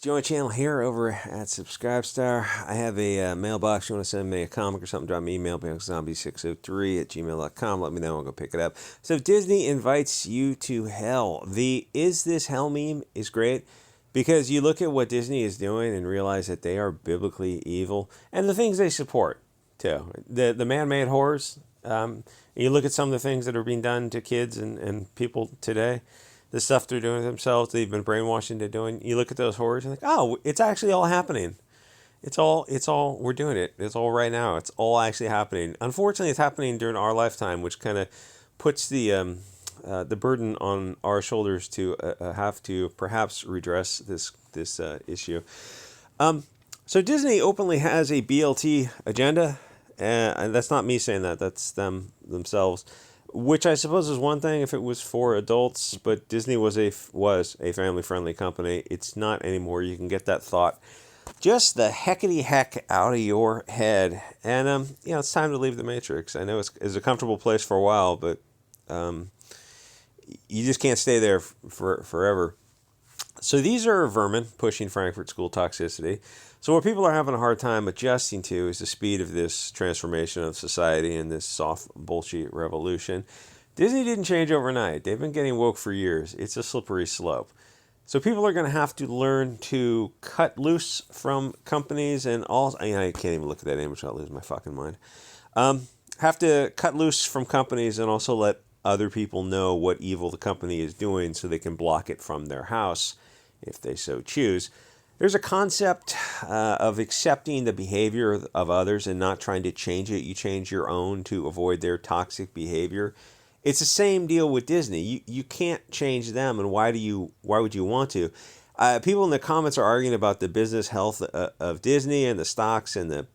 Join channel here over at Subscribestar. I have a mailbox. You want to send me a comic or something, drop me an email, biancazombie603 at gmail.com. Let me know. I'll go pick it up. So Disney invites you to hell. The Is This Hell meme is great because you look at what Disney is doing and realize that they are biblically evil and the things they support too. The man-made horrors. You look at some of the things that are being done to kids and people today, the stuff they're doing to themselves, they've been brainwashed into doing. You look at those horrors and like, oh, it's actually all happening. It's all, we're doing it. It's all right now. It's all actually happening. Unfortunately, it's happening during our lifetime, which kind of puts the burden on our shoulders to have to perhaps redress this issue. So Disney openly has a BLT agenda, and that's not me saying that. That's them themselves. Which I suppose is one thing if it was for adults, but Disney was a family-friendly company. It's not anymore. You can get that thought just the heckety heck out of your head. And, it's time to leave the Matrix. I know it's a comfortable place for a while, but you just can't stay there forever. So these are vermin pushing Frankfurt School toxicity. So what people are having a hard time adjusting to is the speed of this transformation of society and this soft bullshit revolution. Disney didn't change overnight. They've been getting woke for years. It's a slippery slope. So people are going to have to learn to cut loose from companies and all. I can't even look at that image. I'll lose my fucking mind. Have to cut loose from companies and also let other people know what evil the company is doing so they can block it from their house if they so choose. There's a concept of accepting the behavior of others and not trying to change it. You change your own to avoid their toxic behavior. It's the same deal with Disney. You can't change them, and why would you want to? People in the comments are arguing about the business health of Disney and the stocks and the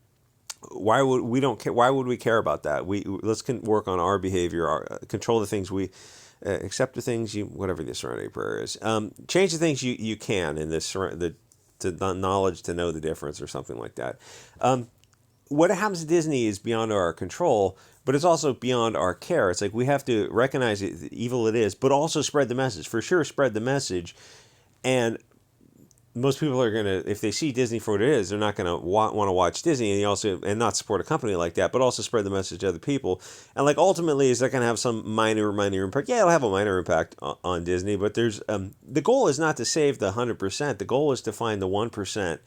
why would we care about that? Let's work on our behavior, control the things we accept the things whatever the Serenity Prayer is. Change the things you can in this the knowledge to know the difference or something like that. What happens to Disney is beyond our control, but it's also beyond our care. It's like we have to recognize the evil it is, but also spread the message. For sure, spread the message. And most people are going to, if they see Disney for what it is, they're not going to want to watch Disney and not support a company like that, but also spread the message to other people. And like ultimately, is that going to have some minor impact? Yeah, it'll have a minor impact on Disney, but there's the goal is not to save the 100%. The goal is to find the 1%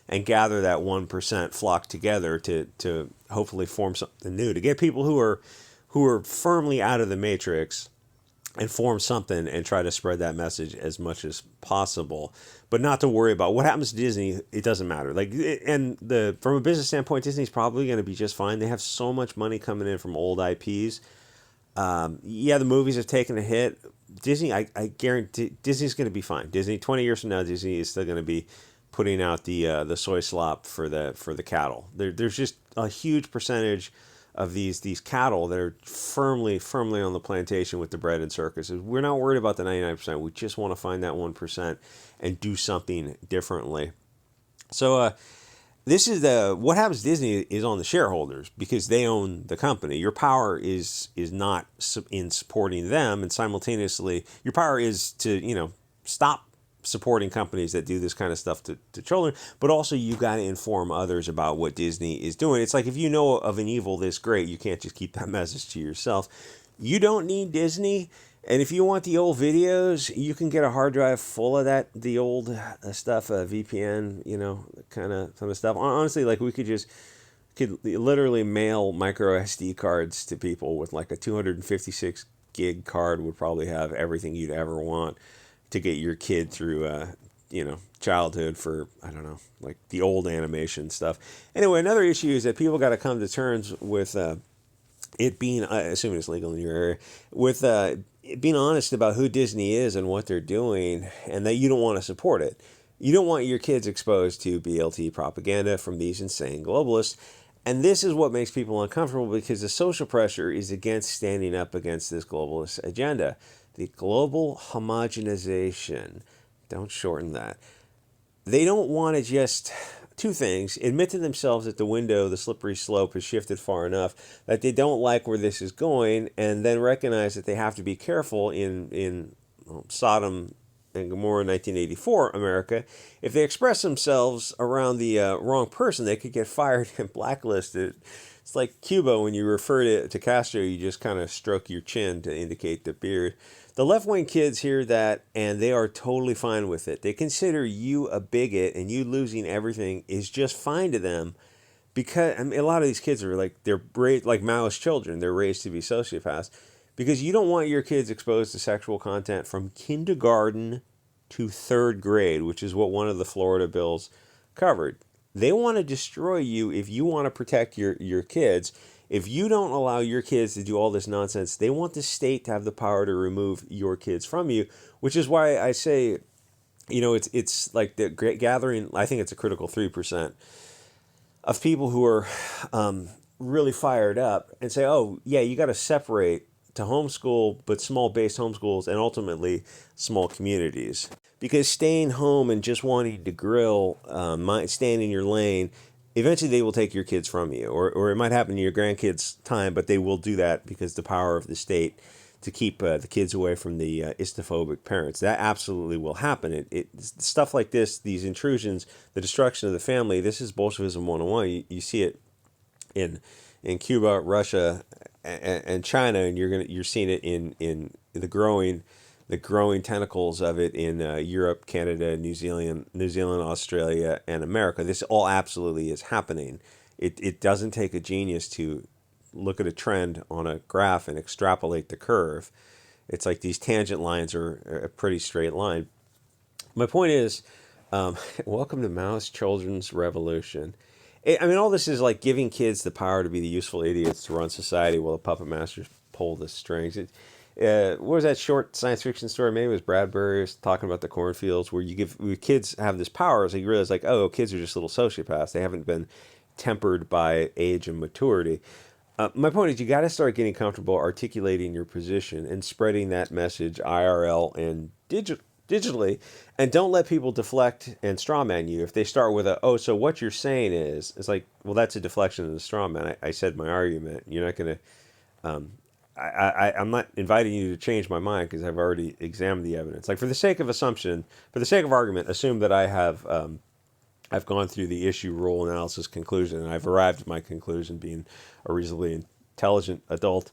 and gather that 1% flock together to hopefully form something new, to get people who are firmly out of the matrix and form something and try to spread that message as much as possible, but not to worry about what happens to Disney. It doesn't matter. From a business standpoint, Disney's probably going to be just fine. They have so much money coming in from old IPs. The movies have taken a hit. Disney, I guarantee Disney's going to be fine. Disney, 20 years from now, Disney is still going to be putting out the soy slop for the cattle. There's just a huge percentage of these cattle that are firmly on the plantation with the bread and circuses. We're not worried about the 99%. We just want to find that 1% and do something differently. So this is what happens to Disney is on the shareholders because they own the company. Your power is not in supporting them, and simultaneously your power is to stop supporting companies that do this kind of stuff to children, but also you got to inform others about what Disney is doing. It's like if you know of an evil this great, you can't just keep that message to yourself. You don't need Disney, and if you want the old videos, you can get a hard drive full of the old stuff, VPN, kind of stuff. Honestly, like we could literally mail micro SD cards to people with like a 256 gig card would probably have everything you'd ever want to get your kid through, childhood for, I don't know, like the old animation stuff. Anyway, another issue is that people got to come to terms with it being, assuming it's legal in your area, with being honest about who Disney is and what they're doing, and that you don't want to support it. You don't want your kids exposed to BLT propaganda from these insane globalists. And this is what makes people uncomfortable because the social pressure is against standing up against this globalist agenda. The global homogenization. Don't shorten that. They don't want to just, two things, admit to themselves that the slippery slope has shifted far enough that they don't like where this is going, and then recognize that they have to be careful in Sodom and Gomorrah 1984 America, if they express themselves around the wrong person, they could get fired and blacklisted. It's like Cuba, when you refer to Castro, you just kind of stroke your chin to indicate the beard. The left-wing kids hear that, and they are totally fine with it. They consider you a bigot, and you losing everything is just fine to them, because I mean, a lot of these kids are they're raised like Maoist children. They're raised to be sociopaths because you don't want your kids exposed to sexual content from kindergarten to third grade, which is what one of the Florida bills covered. They want to destroy you if you want to protect your kids. If you don't allow your kids to do all this nonsense, they want the state to have the power to remove your kids from you, which is why I say, it's like the great gathering. I think it's a critical 3% of people who are really fired up and say, oh, yeah, you got to separate to homeschool, but small based homeschools and ultimately small communities. Because staying home and just wanting to grill, staying in your lane, eventually they will take your kids from you. Or it might happen in your grandkids' time, but they will do that because the power of the state to keep the kids away from the istophobic parents. That absolutely will happen. Stuff like this, these intrusions, the destruction of the family, this is Bolshevism 101. You see it in Cuba, Russia, and China, and you're seeing it in the growing tentacles of it in Europe, Canada, New Zealand, Australia, and America. This all absolutely is happening. It doesn't take a genius to look at a trend on a graph and extrapolate the curve. It's like these tangent lines are a pretty straight line. My point is, welcome to Maoist Children's Revolution. I mean, all this is like giving kids the power to be the useful idiots to run society while the puppet masters pull the strings. What was that short science fiction story? Maybe it was Bradbury was talking about the cornfields, where kids have this power, so you realize kids are just little sociopaths. They haven't been tempered by age and maturity. My point is, you got to start getting comfortable articulating your position and spreading that message IRL and digitally, and don't let people deflect and strawman you. If they start with so what you're saying is, it's like, well, that's a deflection and a strawman. I said my argument. You're not going to, I'm not inviting you to change my mind because I've already examined the evidence. Like, for the sake of argument, assume that I've gone through the issue, rule, analysis, conclusion, and I've arrived at my conclusion, being a reasonably intelligent adult.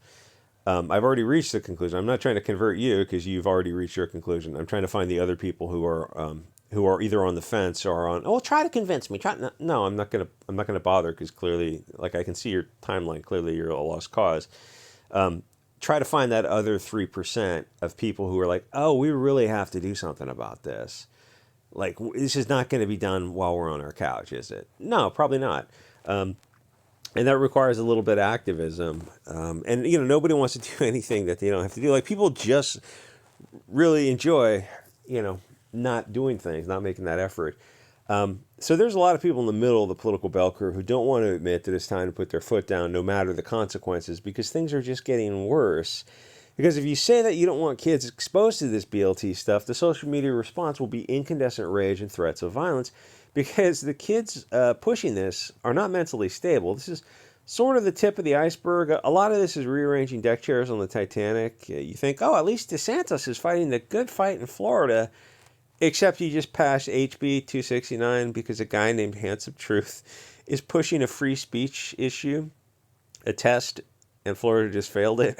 I've already reached the conclusion. I'm not trying to convert you because you've already reached your conclusion. I'm trying to find the other people who are either on the fence or on. Oh, try to convince me. No, I'm not gonna bother because clearly, like, I can see your timeline. Clearly, you're a lost cause. Try to find that other 3% of people who are like, oh, we really have to do something about this. Like, this is not going to be done while we're on our couch, is it? No, probably not. And that requires a little bit of activism. And, nobody wants to do anything that they don't have to do. Like, people just really enjoy, not doing things, not making that effort. So there's a lot of people in the middle of the political bell curve who don't want to admit that it's time to put their foot down no matter the consequences, because things are just getting worse. Because if you say that you don't want kids exposed to this BLT stuff, the social media response will be incandescent rage and threats of violence, because the kids pushing this are not mentally stable. This is sort of the tip of the iceberg. A lot of this is rearranging deck chairs on the Titanic. You think, oh, at least DeSantis is fighting the good fight in Florida, except you just passed HB 269 because a guy named Handsome Truth is pushing a free speech issue, a test, and Florida just failed it.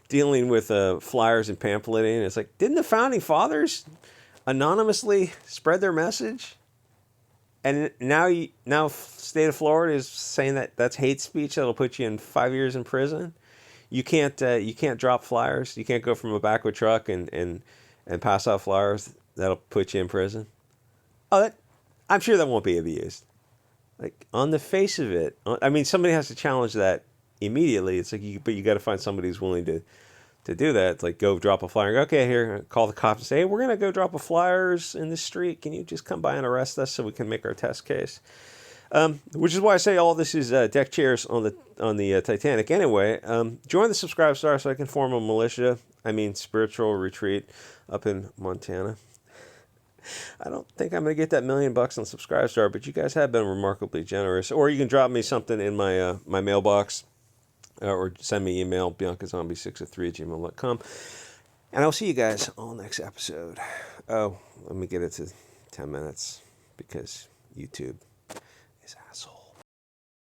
Dealing with flyers and pamphleting. It's like, didn't the founding fathers anonymously spread their message? And now state of Florida is saying that that's hate speech that'll put you in 5 years in prison. You can't drop flyers. You can't go from a back of a truck and pass out flyers. That'll put you in prison. I'm sure that won't be abused. Like, on the face of it, I mean, somebody has to challenge that immediately. It's like, but you got to find somebody who's willing to do that. It's like, go drop a flyer and go, okay, here, call the cops and say, hey, we're going to go drop a flyers in the street. Can you just come by and arrest us so we can make our test case? Which is why I say all this is deck chairs on the Titanic. Anyway, join the Subscribe Star so I can form a militia. Spiritual retreat up in Montana. I don't think I'm going to get that $1 million on Subscribe Star, but you guys have been remarkably generous. Or you can drop me something in my my mailbox, or send me email, biancazombie6@3@gmail.com. And I'll see you guys on the next episode. Oh, let me get it to 10 minutes because YouTube is asshole.